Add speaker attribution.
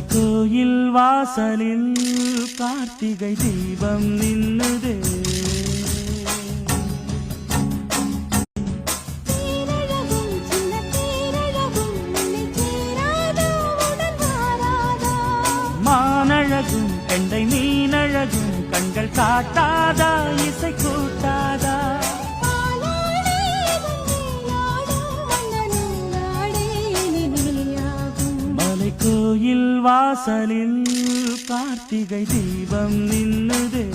Speaker 1: மலைக்கோயில் வாசலில் கார்த்திகை தீபம் நின்னுதே. மானழகும் கெண்டை மீனழகும் கண்கள் காட்டாதா இசை கூட்டாதா. மலைக்கோயில் வாசலில் கார்த்திகை தீபம் நின்னுதே.